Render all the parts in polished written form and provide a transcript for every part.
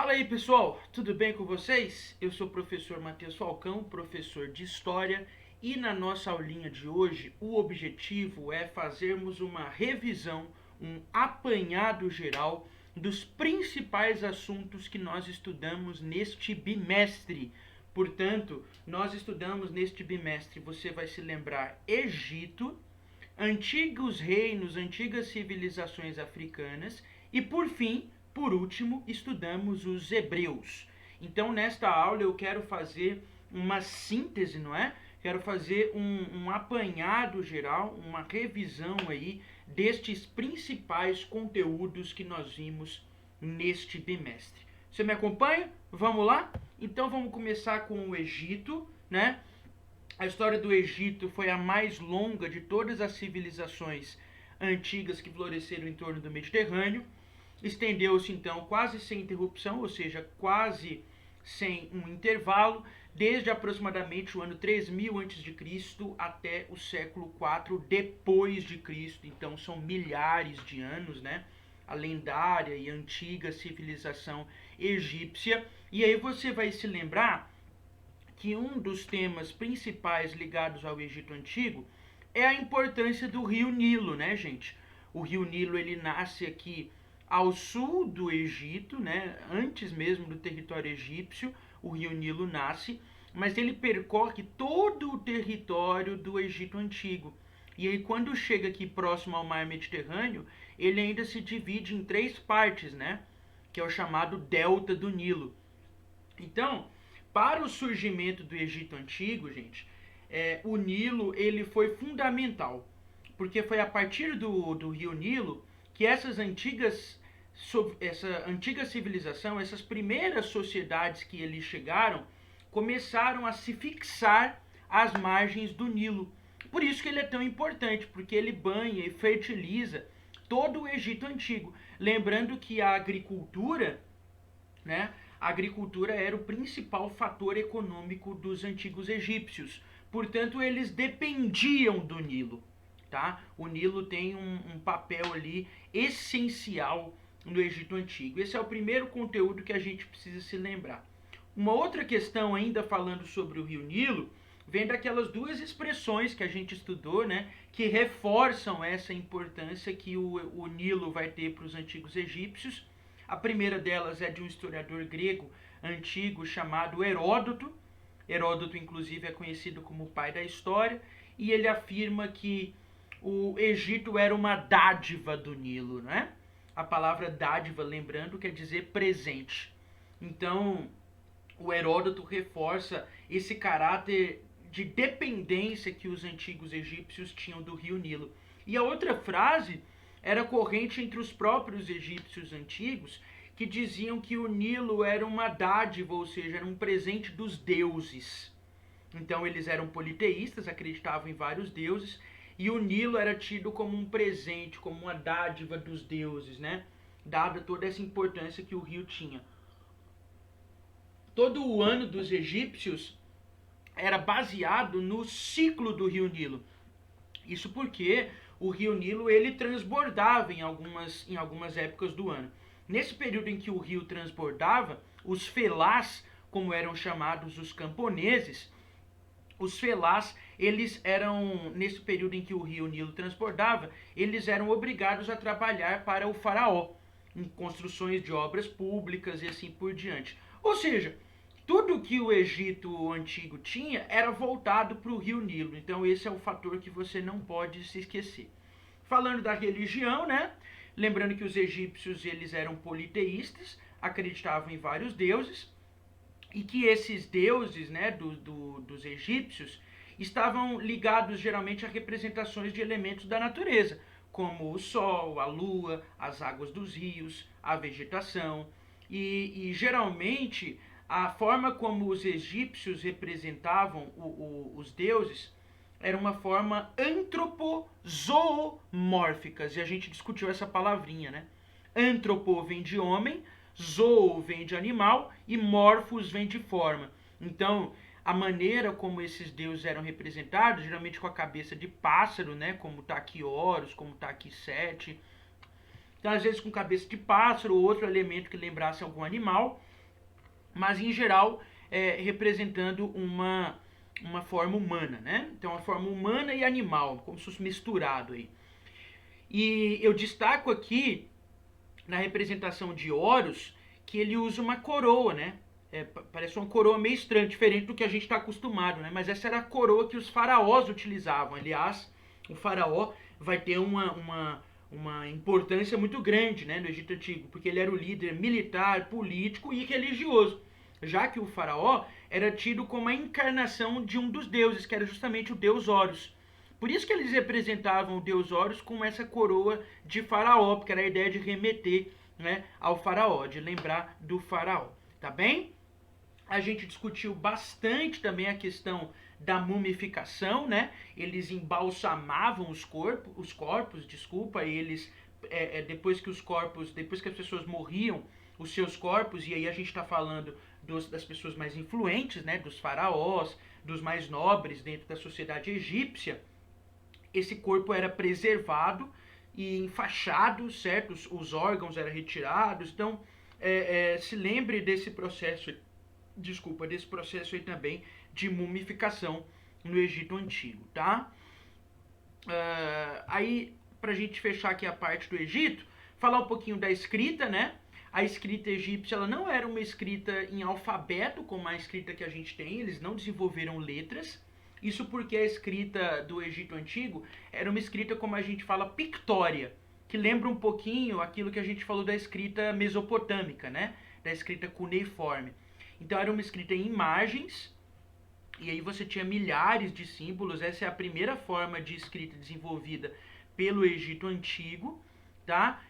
Fala aí pessoal, tudo bem com vocês? Eu sou o professor Matheus Falcão, professor de História, e na nossa aulinha de hoje o objetivo é fazermos uma revisão, um apanhado geral dos principais assuntos que nós estudamos neste bimestre. Portanto, nós estudamos neste bimestre, você vai se lembrar, Egito, antigos reinos, antigas civilizações africanas e, por fim, por último, estudamos os hebreus. Então, nesta aula, eu quero fazer uma síntese, não é? Quero fazer um apanhado geral, uma revisão aí destes principais conteúdos que nós vimos neste bimestre. Você me acompanha? Vamos lá? Então, vamos começar com o Egito, né? A história do Egito foi a mais longa de todas as civilizações antigas que floresceram em torno do Mediterrâneo. Estendeu-se então quase sem interrupção, ou seja, quase sem um intervalo, desde aproximadamente o ano 3000 a.C. até o século IV depois de Cristo. Então são milhares de anos, né? A lendária e antiga civilização egípcia. E aí você vai se lembrar que um dos temas principais ligados ao Egito Antigo é a importância do rio Nilo, né, gente? O rio Nilo, ele nasce aqui ao sul do Egito, né? Antes mesmo do território egípcio, o rio Nilo nasce, mas ele percorre todo o território do Egito Antigo. E aí, quando chega aqui próximo ao mar Mediterrâneo, ele ainda se divide em três partes, né? Que é o chamado Delta do Nilo. Então, para o surgimento do Egito Antigo, gente, o Nilo ele foi fundamental, porque foi a partir do rio Nilo que essa antiga civilização, essas primeiras sociedades que eles chegaram, começaram a se fixar às margens do Nilo. Por isso que ele é tão importante, porque ele banha e fertiliza todo o Egito Antigo. Lembrando que a agricultura, né, a agricultura era o principal fator econômico dos antigos egípcios. Portanto, eles dependiam do Nilo. Tá? O Nilo tem um papel ali essencial no Egito Antigo. Esse é o primeiro conteúdo que a gente precisa se lembrar. Uma outra questão ainda falando sobre o rio Nilo, vem daquelas duas expressões que a gente estudou, né, que reforçam essa importância que o Nilo vai ter para os antigos egípcios. A primeira delas é de um historiador grego antigo chamado Heródoto. Heródoto, inclusive, é conhecido como o pai da história, e ele afirma que o Egito era uma dádiva do Nilo, né? A palavra dádiva, lembrando, quer dizer presente. Então, o Heródoto reforça esse caráter de dependência que os antigos egípcios tinham do rio Nilo. E a outra frase era corrente entre os próprios egípcios antigos, que diziam que o Nilo era uma dádiva, ou seja, era um presente dos deuses. Então eles eram politeístas, acreditavam em vários deuses, e o Nilo era tido como um presente, como uma dádiva dos deuses, né? Dada toda essa importância que o rio tinha. Todo o ano dos egípcios era baseado no ciclo do rio Nilo. Isso porque o rio Nilo ele transbordava em algumas épocas do ano. Nesse período em que o rio transbordava, os felás, como eram chamados os camponeses, os felás, eles eram, nesse período em que o rio Nilo transbordava, eles eram obrigados a trabalhar para o faraó, em construções de obras públicas e assim por diante. Ou seja, tudo que o Egito antigo tinha era voltado para o rio Nilo. Então esse é um fator que você não pode se esquecer. Falando da religião, né? Lembrando que os egípcios eles eram politeístas, acreditavam em vários deuses, e que esses deuses, né, dos egípcios estavam ligados geralmente a representações de elementos da natureza, como o sol, a lua, as águas dos rios, a vegetação. E geralmente a forma como os egípcios representavam os deuses era uma forma antropozoomórfica, e a gente discutiu essa palavrinha, né? Antropo vem de homem, zoo vem de animal e morfos vem de forma. Então, a maneira como esses deuses eram representados, geralmente com a cabeça de pássaro, né? Como está aqui Horus, como está aqui Sete. Então, às vezes com cabeça de pássaro ou outro elemento que lembrasse algum animal. mas em geral representando uma forma humana, né? Então, a forma humana e animal, como se fosse misturado aí. E eu destaco aqui, na representação de Horus, que ele usa uma coroa, né? Parece uma coroa meio estranha, diferente do que a gente está acostumado, né? Mas essa era a coroa que os faraós utilizavam. Aliás, o faraó vai ter uma importância muito grande, né, no Egito Antigo, porque ele era o líder militar, político e religioso, já que o faraó era tido como a encarnação de um dos deuses, que era justamente o deus Horus. Por isso que eles representavam o deus Horus com essa coroa de faraó, porque era a ideia de remeter, né, ao faraó, de lembrar do faraó, tá bem? A gente discutiu bastante também a questão da mumificação, né? Eles embalsamavam os corpos, desculpa, eles depois que as pessoas morriam, os seus corpos, e aí a gente está falando das pessoas mais influentes, né? Dos faraós, dos mais nobres dentro da sociedade egípcia, esse corpo era preservado e enfaixado, certo? Os órgãos eram retirados, então se lembre desse processo, desse processo aí também de mumificação no Egito Antigo, tá? Aí, pra gente fechar aqui a parte do Egito, falar um pouquinho da escrita, né? A escrita egípcia, ela não era uma escrita em alfabeto, como a escrita que a gente tem, eles não desenvolveram letras. Isso porque a escrita do Egito Antigo era uma escrita, como a gente fala, pictória, que lembra um pouquinho aquilo que a gente falou da escrita mesopotâmica, né? Da escrita cuneiforme. Então era uma escrita em imagens, e aí você tinha milhares de símbolos. Essa é a primeira forma de escrita desenvolvida pelo Egito Antigo, tá?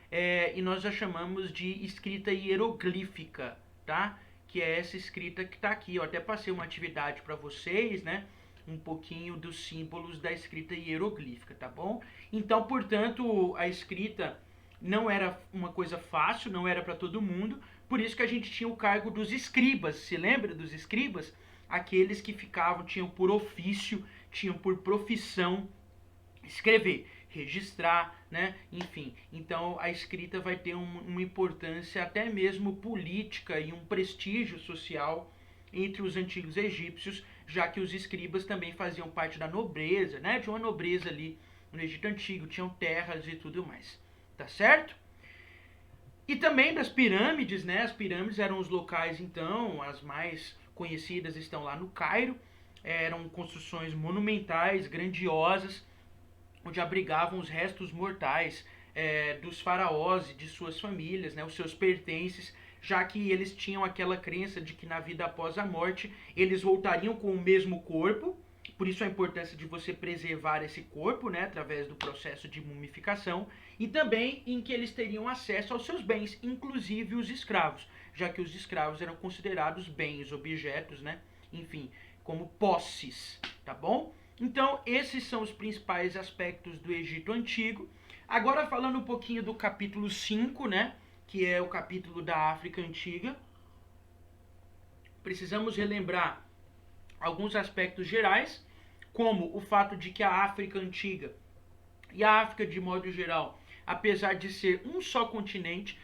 E nós a chamamos de escrita hieroglífica, tá? Que é essa escrita que está aqui. Eu até passei uma atividade para vocês, né? Um pouquinho dos símbolos da escrita hieroglífica, tá bom? Então, portanto, a escrita não era uma coisa fácil, não era para todo mundo, por isso que a gente tinha o cargo dos escribas. Se lembra dos escribas? Aqueles que tinham por ofício, tinham por profissão escrever, registrar, né? Enfim, então a escrita vai ter uma importância até mesmo política e um prestígio social entre os antigos egípcios, já que os escribas também faziam parte da nobreza, né? De uma nobreza ali no Egito Antigo, tinham terras e tudo mais, tá certo? E também das pirâmides, né? As pirâmides eram os locais, então, as mais conhecidas estão lá no Cairo. Eram construções monumentais, grandiosas, onde abrigavam os restos mortais dos faraós e de suas famílias, né? Os seus pertences, já que eles tinham aquela crença de que na vida após a morte eles voltariam com o mesmo corpo. Por isso a importância de você preservar esse corpo, né, através do processo de mumificação, e também em que eles teriam acesso aos seus bens, inclusive os escravos, já que os escravos eram considerados bens, objetos, né, enfim, como posses, tá bom? Então, esses são os principais aspectos do Egito Antigo. Agora, falando um pouquinho do capítulo 5, né, que é o capítulo da África Antiga, precisamos relembrar alguns aspectos gerais, como o fato de que a África Antiga e a África de modo geral, apesar de ser um só continente,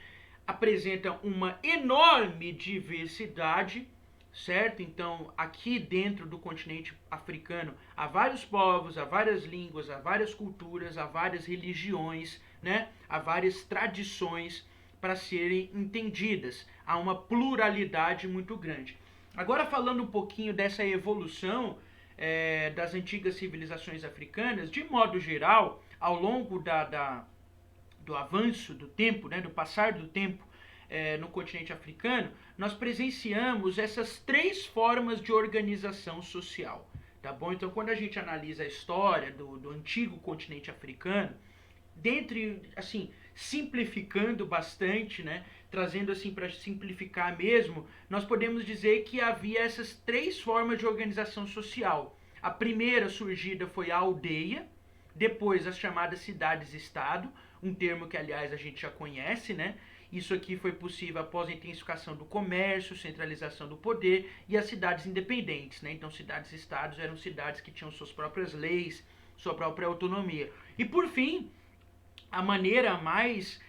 apresentam uma enorme diversidade, certo? Então, aqui dentro do continente africano, há vários povos, há várias línguas, há várias culturas, há várias religiões, né? Há várias tradições para serem entendidas. Há uma pluralidade muito grande. Agora, falando um pouquinho dessa evolução das antigas civilizações africanas, de modo geral, ao longo do avanço do tempo, né, do passar do tempo no continente africano, nós presenciamos essas três formas de organização social, tá bom? Então, quando a gente analisa a história do antigo continente africano, dentre, assim, simplificando bastante, né, trazendo assim para simplificar mesmo, nós podemos dizer que havia essas três formas de organização social. A primeira surgida foi a aldeia, depois as chamadas cidades-estado, um termo que, aliás, a gente já conhece, né? Isso aqui foi possível após a intensificação do comércio, centralização do poder e as cidades independentes, né? Então, cidades-estados eram cidades que tinham suas próprias leis, sua própria autonomia. E, por fim, a maneira mais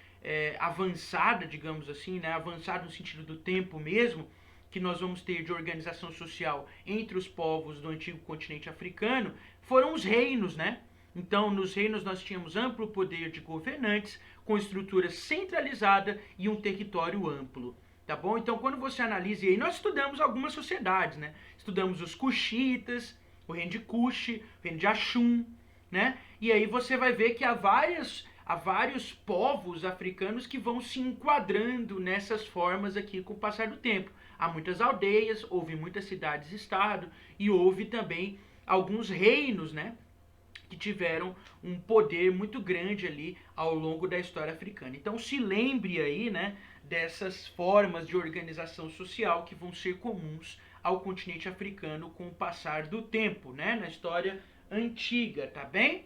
avançada, digamos assim, né? Avançada no sentido do tempo mesmo, que nós vamos ter de organização social entre os povos do antigo continente africano foram os reinos, né? Então, nos reinos nós tínhamos amplo poder de governantes, com estrutura centralizada e um território amplo. Tá bom? Então, quando você analisa, e aí nós estudamos algumas sociedades, né? Estudamos os Cuxitas, o reino de Cuxi, o reino de Axum, né? E aí você vai ver que há vários povos africanos que vão se enquadrando nessas formas aqui com o passar do tempo. Há muitas aldeias, houve muitas cidades-estado e houve também alguns reinos, né? Que tiveram um poder muito grande ali ao longo da história africana. Então se lembre aí, né, dessas formas de organização social que vão ser comuns ao continente africano com o passar do tempo, né, na história antiga, tá bem?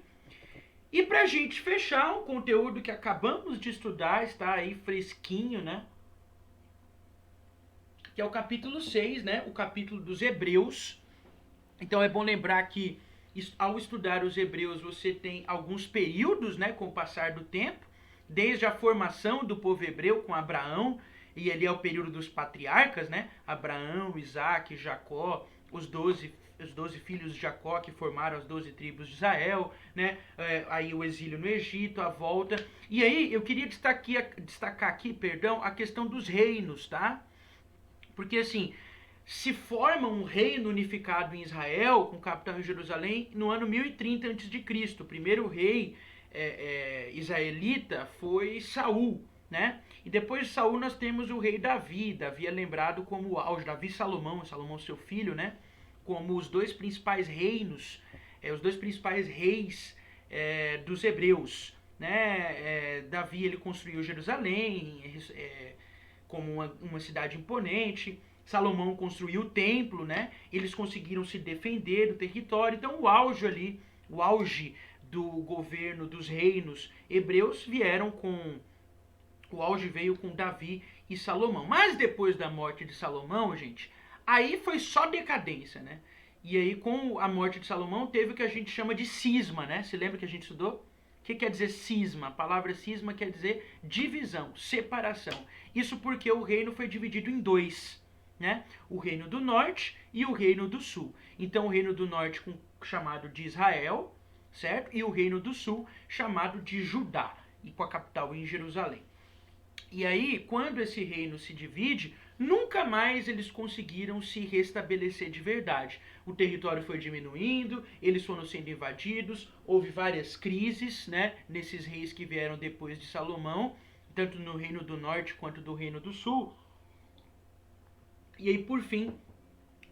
E pra gente fechar um conteúdo que acabamos de estudar, está aí fresquinho, né, que é o capítulo 6, né, o capítulo dos Hebreus. Então é bom lembrar que ao estudar os hebreus você tem alguns períodos, né, com o passar do tempo, desde a formação do povo hebreu com Abraão, e ali é o período dos patriarcas, né, Abraão, Isaac, Jacó, os 12 filhos de Jacó que formaram as 12 tribos de Israel, né, aí o exílio no Egito, a volta, e aí eu queria destacar aqui, a questão dos reinos, tá? Porque assim, se forma um reino unificado em Israel, com capital em Jerusalém, no ano 1030 a.C. O primeiro rei israelita foi Saul, né? E depois de Saul nós temos o rei Davi. Davi é lembrado como o auge, Davi e Salomão seu filho, né? Como os dois principais reinos, os dois principais reis dos hebreus, né? Davi ele construiu Jerusalém como uma cidade imponente. Salomão construiu o templo, né? Eles conseguiram se defender do território. Então o auge do governo dos reinos hebreus o auge veio com Davi e Salomão. Mas depois da morte de Salomão, gente, aí foi só decadência, né? E aí com a morte de Salomão teve o que a gente chama de cisma, né? Se lembra que a gente estudou? O que quer dizer cisma? A palavra cisma quer dizer divisão, separação. Isso porque o reino foi dividido em dois, né? O reino do norte e o reino do sul. Então o reino do norte chamado de Israel, certo? E o reino do sul chamado de Judá, e com a capital em Jerusalém. E aí, quando esse reino se divide, nunca mais eles conseguiram se restabelecer de verdade. O território foi diminuindo, eles foram sendo invadidos, houve várias crises, né, nesses reis que vieram depois de Salomão, tanto no reino do norte quanto do reino do sul. E aí, por fim,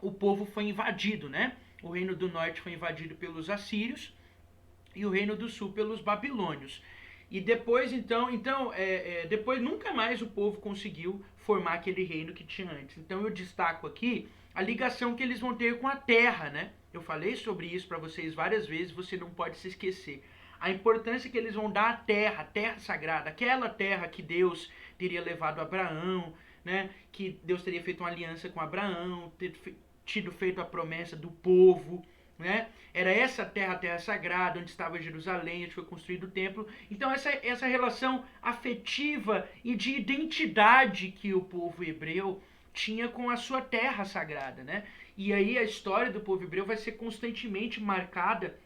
o povo foi invadido, né? O reino do norte foi invadido pelos assírios e o reino do sul pelos babilônios. E depois, depois nunca mais o povo conseguiu formar aquele reino que tinha antes. Então eu destaco aqui a ligação que eles vão ter com a terra, né? Eu falei sobre isso para vocês várias vezes, você não pode se esquecer. A importância que eles vão dar à terra, a terra sagrada, aquela terra que Deus teria levado a Abraão, né? Que Deus teria feito uma aliança com Abraão, tido feito a promessa do povo, né? Era essa terra, a terra sagrada, onde estava Jerusalém, onde foi construído o templo. Então essa relação afetiva e de identidade que o povo hebreu tinha com a sua terra sagrada, né? E aí a história do povo hebreu vai ser constantemente marcada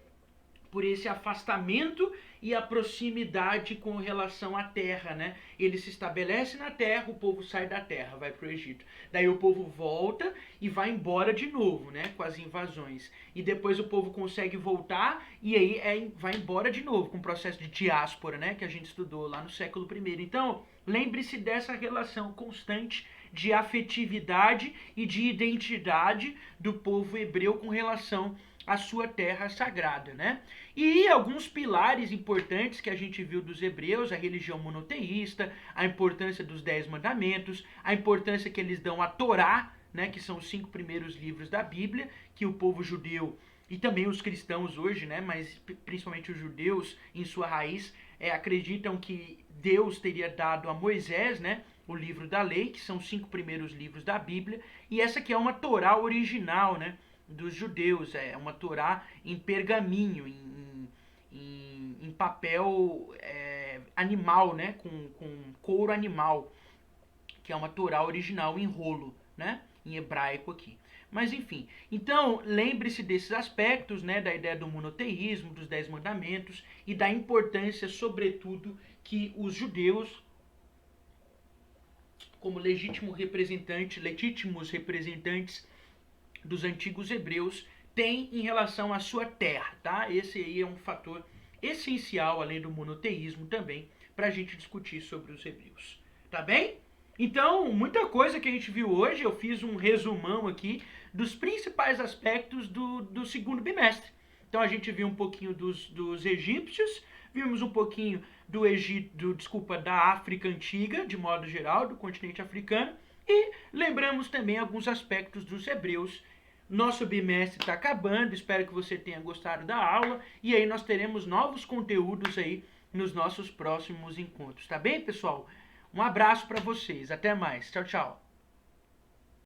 por esse afastamento e a proximidade com relação à terra, né? Ele se estabelece na terra, o povo sai da terra, vai para o Egito. Daí o povo volta e vai embora de novo, né? Com as invasões. E depois o povo consegue voltar e aí vai embora de novo, com o processo de diáspora, né? Que a gente estudou lá no século I. Então, lembre-se dessa relação constante de afetividade e de identidade do povo hebreu com relação a sua terra sagrada, né? E alguns pilares importantes que a gente viu dos hebreus, a religião monoteísta, a importância dos 10 mandamentos, a importância que eles dão à Torá, né, que são os 5 primeiros livros da Bíblia, que o povo judeu e também os cristãos hoje, né, mas principalmente os judeus, em sua raiz, acreditam que Deus teria dado a Moisés, né, o livro da lei, que são os 5 primeiros livros da Bíblia, e essa aqui é uma Torá original, né, dos judeus, é uma Torá em pergaminho, em papel animal, né, com couro animal, que é uma Torá original em rolo, né? em hebraico aqui. Mas enfim, então lembre-se desses aspectos, né, da ideia do monoteísmo, dos 10 mandamentos e da importância, sobretudo, que os judeus, como legítimos representantes dos antigos hebreus, têm em relação à sua terra, tá? Esse aí é um fator essencial, além do monoteísmo também, para a gente discutir sobre os hebreus, tá bem? Então, muita coisa que a gente viu hoje, eu fiz um resumão aqui dos principais aspectos do segundo bimestre. Então a gente viu um pouquinho dos egípcios, vimos um pouquinho do Egito, da África Antiga, de modo geral, do continente africano, e lembramos também alguns aspectos dos hebreus. Nosso bimestre está acabando, espero que você tenha gostado da aula, e aí nós teremos novos conteúdos aí nos nossos próximos encontros, tá bem, pessoal? Um abraço para vocês, até mais, tchau, tchau.